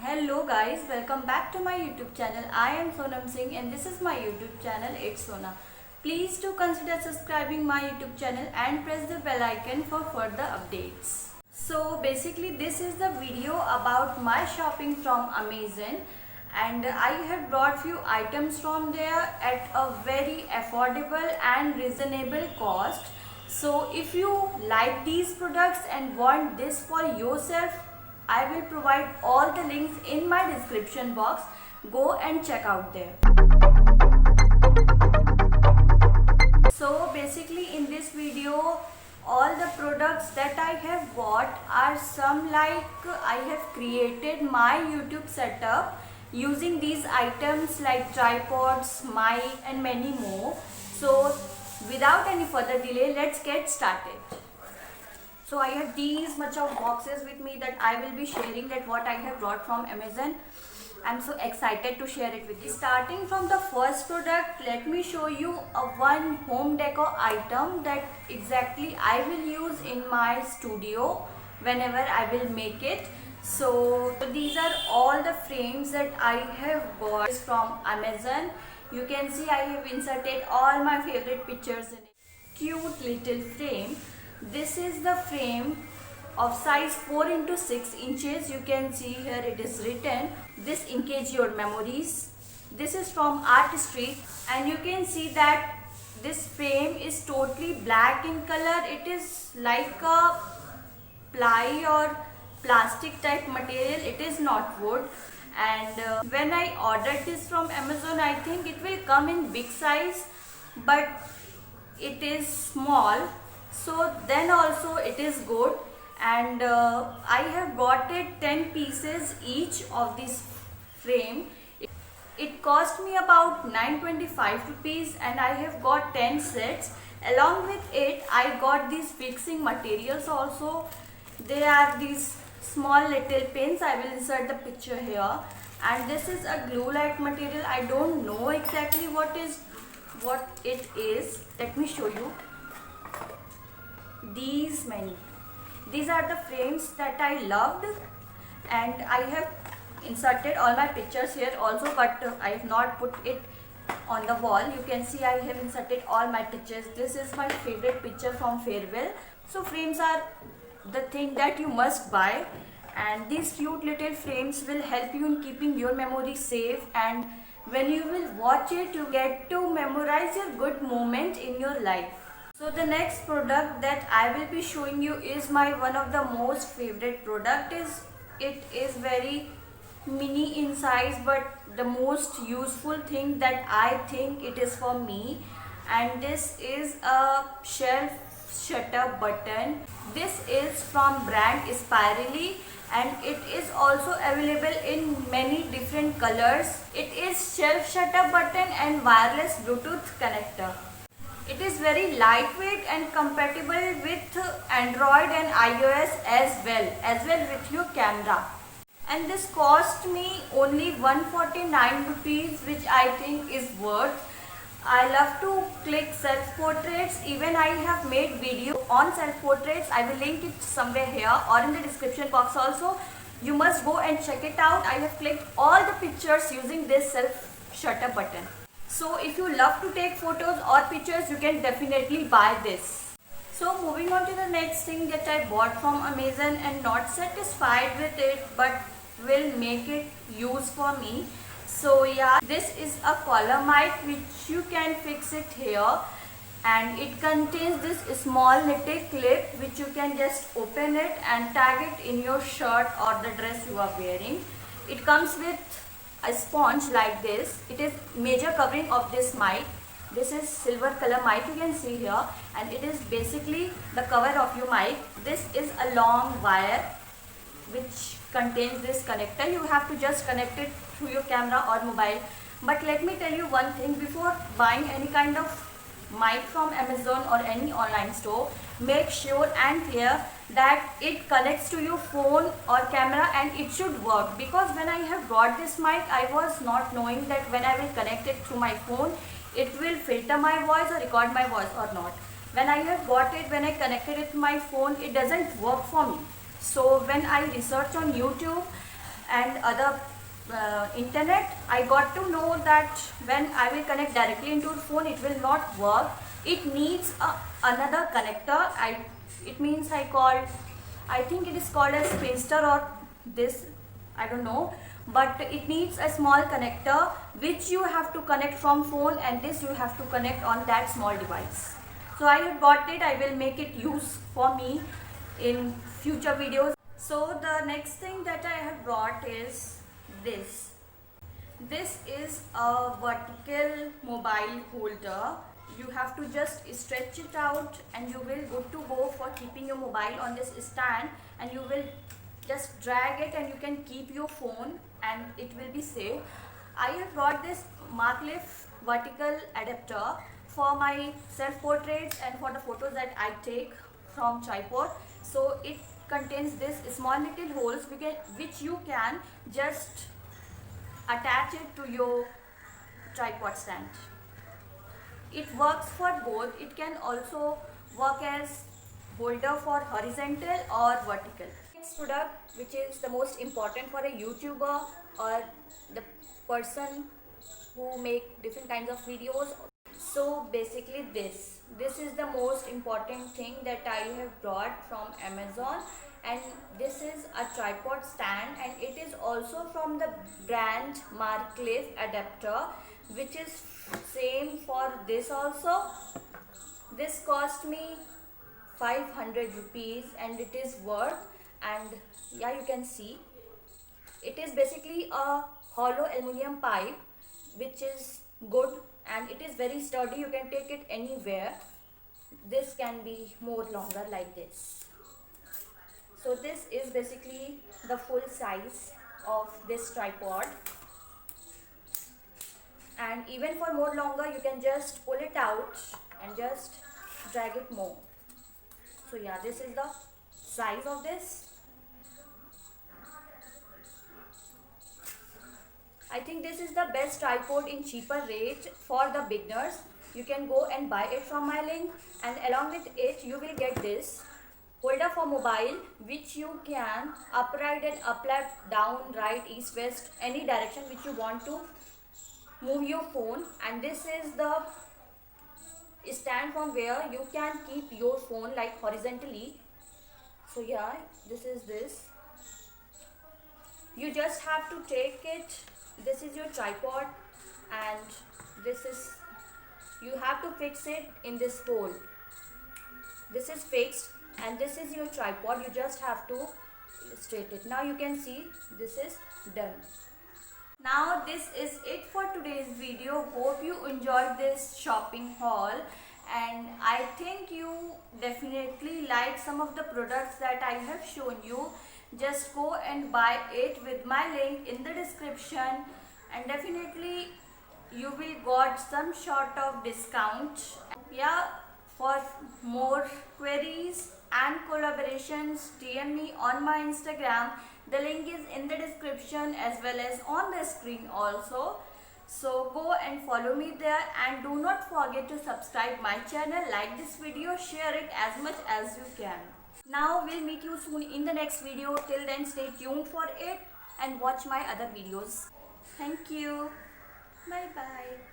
Hello guys, welcome back to my YouTube channel. I am Sonam Singh and this is my YouTube channel, It's Sona. Please do consider subscribing my YouTube channel and press the bell icon for further updates. So basically this is the video about my shopping from Amazon, and I have brought few items from there at a very affordable and reasonable cost. So if you like these products and want this for yourself, I will provide all the links in my description box. Go and check out there. So basically in this video, all the products that I have bought are some like I have created my YouTube setup using these items like tripods, mic and many more. So without any further delay, let's get started. So I have these much of boxes with me that I will be sharing that what I have brought from Amazon. I'm so excited to share it with you. Starting from the first product, let me show you a one home decor item that exactly I will use in my studio whenever I will make it. So these are all the frames that I have bought from Amazon. You can see I have inserted all my favorite pictures in it. Cute little frame. This is the frame of size 4 into 6 inches. You can see here it is written, this encages your memories. This is from Artistry, and you can see that this frame is totally black in color. It is like a ply or plastic type material. It is not wood. And when I ordered this from Amazon, I think it will come in big size, but it is small. So then also it is good, and I have bought it 10 pieces each of this frame. It cost me about 925 rupees, and I have got 10 sets. Along with it, I got these fixing materials also. They are these small little pins. I will insert the picture here. And this is a glue-like material. I don't know exactly what it is. Let me show you. These are the frames that I loved, and I have inserted all my pictures here also, but I have not put it on the wall. You can see I have inserted all my pictures. This is my favorite picture from farewell. So frames are the thing that you must buy, and these cute little frames will help you in keeping your memory safe, and when you will watch it, you get to memorize your good moment in your life. So the next product that I will be showing you is my one of the most favorite product. It is very mini in size, but the most useful thing that I think it is for me, and this is a shelf shutter button. This is from brand Spirally, and it is also available in many different colors. It is shelf shutter button and wireless Bluetooth connector. It is very lightweight and compatible with Android and iOS as well with your camera. And this cost me only 149 rupees, which I think is worth. I love to click self-portraits. Even I have made video on self-portraits. I will link it somewhere here or in the description box also. You must go and check it out. I have clicked all the pictures using this self-shutter button. So if you love to take photos or pictures, you can definitely buy this. So moving on to the next thing that I bought from Amazon and not satisfied with it, but will make it use for me. So yeah, this is a collar mic which you can fix it here, and it contains this small little clip which you can just open it and tag it in your shirt or the dress you are wearing. It comes with a sponge like this. It is major covering of this mic. This is silver color mic, you can see here, and it is basically the cover of your mic. This is a long wire which contains this connector. You have to just connect it through your camera or mobile. But let me tell you one thing, before buying any kind of mic from Amazon or any online store, make sure and clear that it connects to your phone or camera and it should work. Because when I have bought this mic, I was not knowing that when I will connect it to my phone, it will filter my voice or record my voice or not. When I have bought it, when I connected it to my phone, it doesn't work for me. So when I researched on YouTube and other internet, I got to know that when I will connect directly into the phone, it will not work. It needs another connector. It means I think it is called as Spinster or this, I don't know, but it needs a small connector which you have to connect from phone, and this you have to connect on that small device. So I have got it. I will make it use for me in future videos. So the next thing that I have brought is this. This is a vertical mobile holder. You have to just stretch it out and you will good to go for keeping your mobile on this stand, and you will just drag it and you can keep your phone and it will be safe. I have brought this Marklif vertical adapter for my self portraits and for the photos that I take from tripod. So it contains this small little holes which you can just attach it to your tripod stand. It works for both. It can also work as holder for horizontal or vertical. Next product, which is the most important for a YouTuber or the person who make different kinds of videos. So basically this is the most important thing that I have brought from Amazon, and this is a tripod stand, and it is also from the brand Marklif adapter, which is same for this also. This cost me 500 rupees and it is worth. And yeah, you can see it is basically a hollow aluminum pipe which is good and it is very sturdy. You can take it anywhere. This can be more longer like this. So this is basically the full size of this tripod, and even for more longer you can just pull it out and just drag it more. So yeah, this is the size of this. I think this is the best tripod in cheaper rate for the beginners. You can go and buy it from my link, and along with it you will get this holder for mobile, which you can upright and up, left, down, right, east, west, any direction which you want to move your phone. And this is the stand from where you can keep your phone like horizontally. So yeah, this is this. You just have to take it. This is your tripod, and this is, you have to fix it in this hole. This is fixed and this is your tripod. You just have to straighten it. Now you can see this is done. Now this is it for today's video. Hope you enjoyed this shopping haul, and I think you definitely like some of the products that I have shown you. Just go and buy it with my link in the description, and definitely you will got some sort of discount. Yeah, for more queries and collaborations, DM me on my Instagram. The link is in the description as well as on the screen also. So go and follow me there, and do not forget to subscribe my channel, like this video, share it as much as you can. Now we'll meet you soon in the next video. Till then, stay tuned for it and watch my other videos. Thank you. Bye bye.